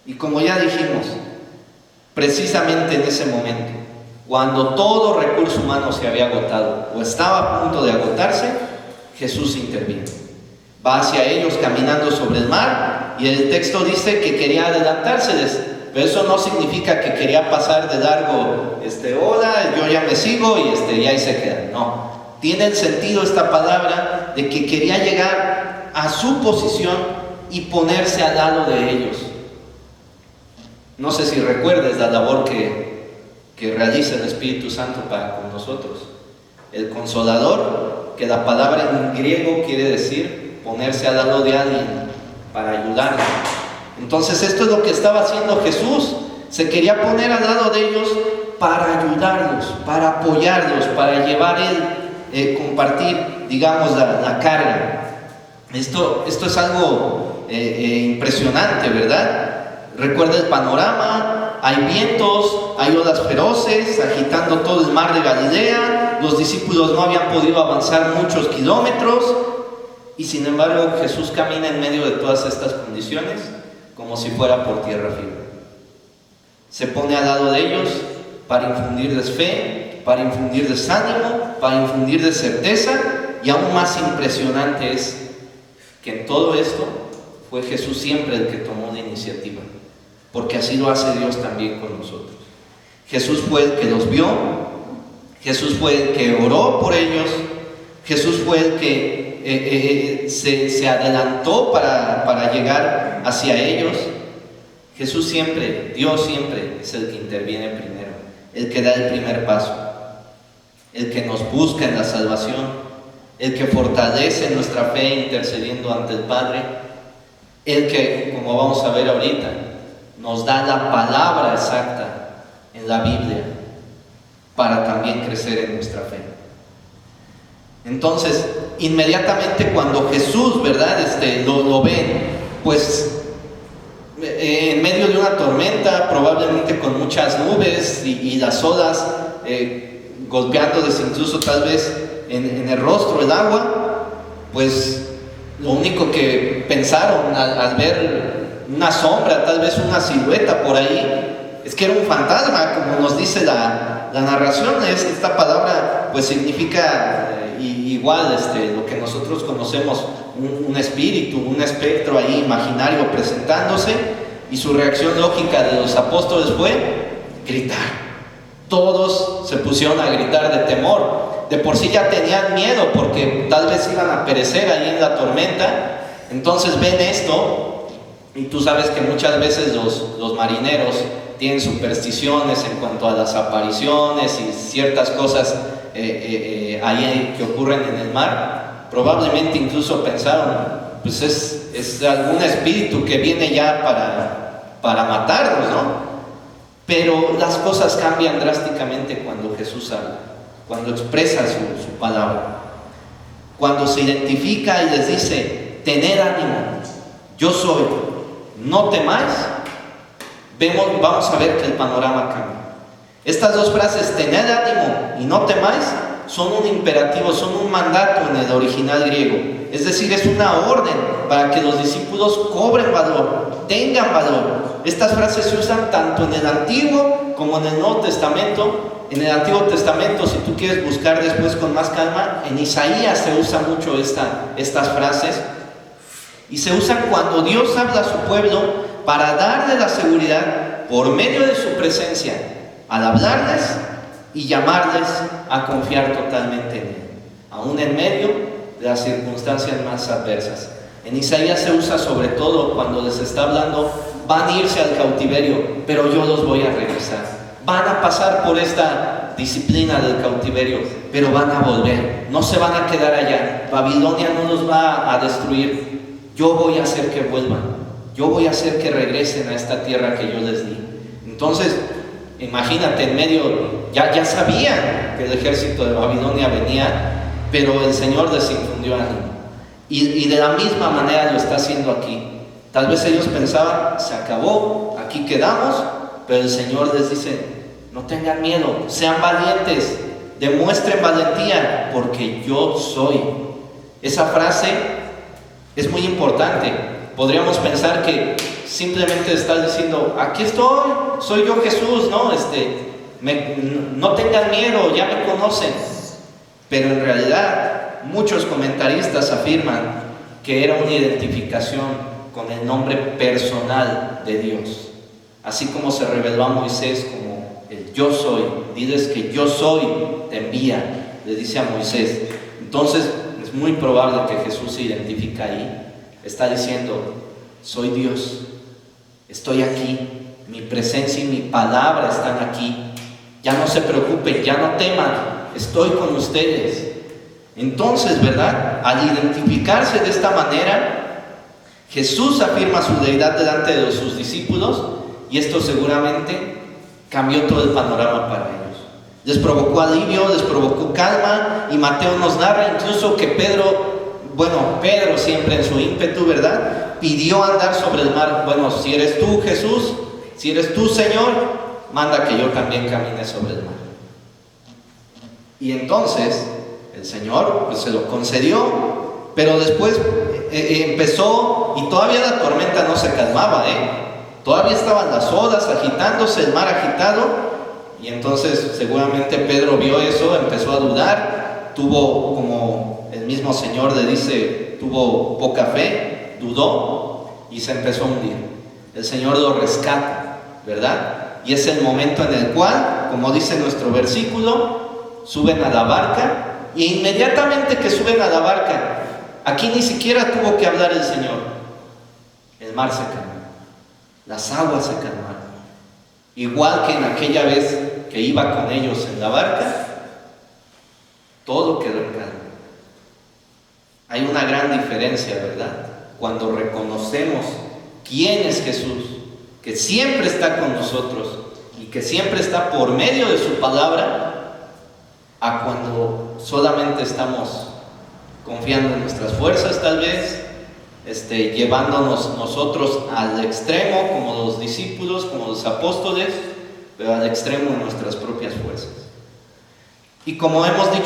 Y como ya dijimos, precisamente en ese momento, cuando todo recurso humano se había agotado o estaba a punto de agotarse, Jesús interviene. Va hacia ellos caminando sobre el mar y el texto dice que quería adelantárseles, pero eso no significa que quería pasar de largo, hola, yo ya me sigo y ahí se queda. No, tiene el sentido esta palabra de que quería llegar a su posición y ponerse al lado de ellos. No sé si recuerdes la labor que realiza el Espíritu Santo para con nosotros. El Consolador, que la palabra en griego quiere decir ponerse al lado de alguien para ayudarlo. Entonces esto es lo que estaba haciendo Jesús. Se quería poner al lado de ellos para ayudarlos, para apoyarlos, para llevar él, compartir, digamos, la carga. Esto es algo impresionante, ¿verdad? Recuerda el panorama, hay vientos, hay olas feroces agitando todo el mar de Galilea, los discípulos no habían podido avanzar muchos kilómetros y sin embargo Jesús camina en medio de todas estas condiciones como si fuera por tierra firme. Se pone al lado de ellos para infundirles fe, para infundirles ánimo, para infundirles certeza, y aún más impresionante es que en todo esto fue Jesús siempre el que tomó la iniciativa, porque así lo hace Dios también con nosotros. Jesús fue el que los vio, Jesús fue el que oró por ellos, Jesús fue el que se adelantó para llegar hacia ellos. Jesús siempre, Dios siempre es el que interviene primero, el que da el primer paso, el que nos busca en la salvación, el que fortalece nuestra fe intercediendo ante el Padre, el que, como vamos a ver ahorita, nos da la palabra exacta en la Biblia para también crecer en nuestra fe. Entonces, inmediatamente cuando Jesús, ¿verdad?, lo ven, pues en medio de una tormenta, probablemente con muchas nubes y las olas golpeándoles incluso tal vez en el rostro el agua, pues lo único que pensaron al ver una sombra, tal vez una silueta por ahí, es que era un fantasma, como nos dice la narración. Esta palabra pues significa igual lo que nosotros conocemos, un espíritu, un espectro ahí imaginario presentándose, y su reacción lógica de los apóstoles fue gritar. Todos se pusieron a gritar de temor. De por sí ya tenían miedo porque tal vez iban a perecer ahí en la tormenta. Entonces ven esto, y tú sabes que muchas veces los marineros tienen supersticiones en cuanto a las apariciones y ciertas cosas ahí que ocurren en el mar. Probablemente incluso pensaron, pues es algún espíritu que viene ya para matarnos, ¿no? Pero las cosas cambian drásticamente cuando Jesús habla, cuando expresa su palabra, cuando se identifica y les dice: tened ánimo, yo soy, no temáis. Vamos a ver que el panorama cambia. Estas dos frases, tened ánimo y no temáis, son un imperativo, son un mandato en el original griego. Es decir, es una orden para que los discípulos cobren valor, tengan valor. Estas frases se usan tanto en el Antiguo como en el Nuevo Testamento. En el Antiguo Testamento, si tú quieres buscar después con más calma, en Isaías se usa mucho estas frases. Y se usan cuando Dios habla a su pueblo para darle la seguridad por medio de su presencia, al hablarles y llamarles a confiar totalmente en Él, aún en medio de las circunstancias más adversas. En Isaías se usa sobre todo cuando les está hablando, van a irse al cautiverio, pero yo los voy a regresar. Van a pasar por esta disciplina del cautiverio, pero van a volver, no se van a quedar allá. Babilonia no los va a destruir. Yo voy a hacer que vuelvan, yo voy a hacer que regresen a esta tierra que yo les di. Entonces, imagínate, en medio, ya sabían que el ejército de Babilonia venía, pero el Señor les infundió ánimo. Y de la misma manera lo está haciendo aquí. Tal vez ellos pensaban, se acabó, aquí quedamos, pero el Señor les dice, no tengan miedo, sean valientes, demuestren valentía, porque yo soy. Esa frase es muy importante. Podríamos pensar que simplemente estás diciendo, aquí estoy, soy yo Jesús, ¿no? No tengan miedo, ya me conocen. Pero en realidad muchos comentaristas afirman que era una identificación con el nombre personal de Dios. Así como se reveló a Moisés como el yo soy, diles que yo soy, te envía, le dice a Moisés. Entonces es muy probable que Jesús se identifica ahí. Está diciendo, soy Dios, estoy aquí, mi presencia y mi palabra están aquí. Ya no se preocupen, ya no teman, estoy con ustedes. Entonces, ¿verdad? Al identificarse de esta manera, Jesús afirma su deidad delante de sus discípulos y esto seguramente cambió todo el panorama para ellos. Les provocó alivio, les provocó calma y Mateo nos narra incluso que Pedro siempre en su ímpetu, ¿verdad? Pidió andar sobre el mar. Bueno, si eres tú Jesús, si eres tú Señor, manda que yo también camine sobre el mar. Y entonces el Señor pues, se lo concedió, pero después empezó y todavía la tormenta no se calmaba, todavía estaban las olas agitándose, el mar agitado, y entonces seguramente Pedro vio eso, empezó a dudar, tuvo, como el mismo Señor le dice, tuvo poca fe, dudó y se empezó a hundir. El Señor lo rescata, ¿verdad? Y es el momento en el cual, como dice nuestro versículo, suben a la barca y inmediatamente que suben a la barca, aquí ni siquiera tuvo que hablar el Señor, el mar se calmó, las aguas se calmaron, igual que en aquella vez que iba con ellos en la barca, todo quedó en calma. Hay una gran diferencia, ¿verdad? Cuando reconocemos quién es Jesús, que siempre está con nosotros y que siempre está por medio de su palabra, a cuando solamente estamos confiando en nuestras fuerzas, tal vez, llevándonos nosotros al extremo, como los discípulos, como los apóstoles, pero al extremo de nuestras propias fuerzas. Y como hemos dicho,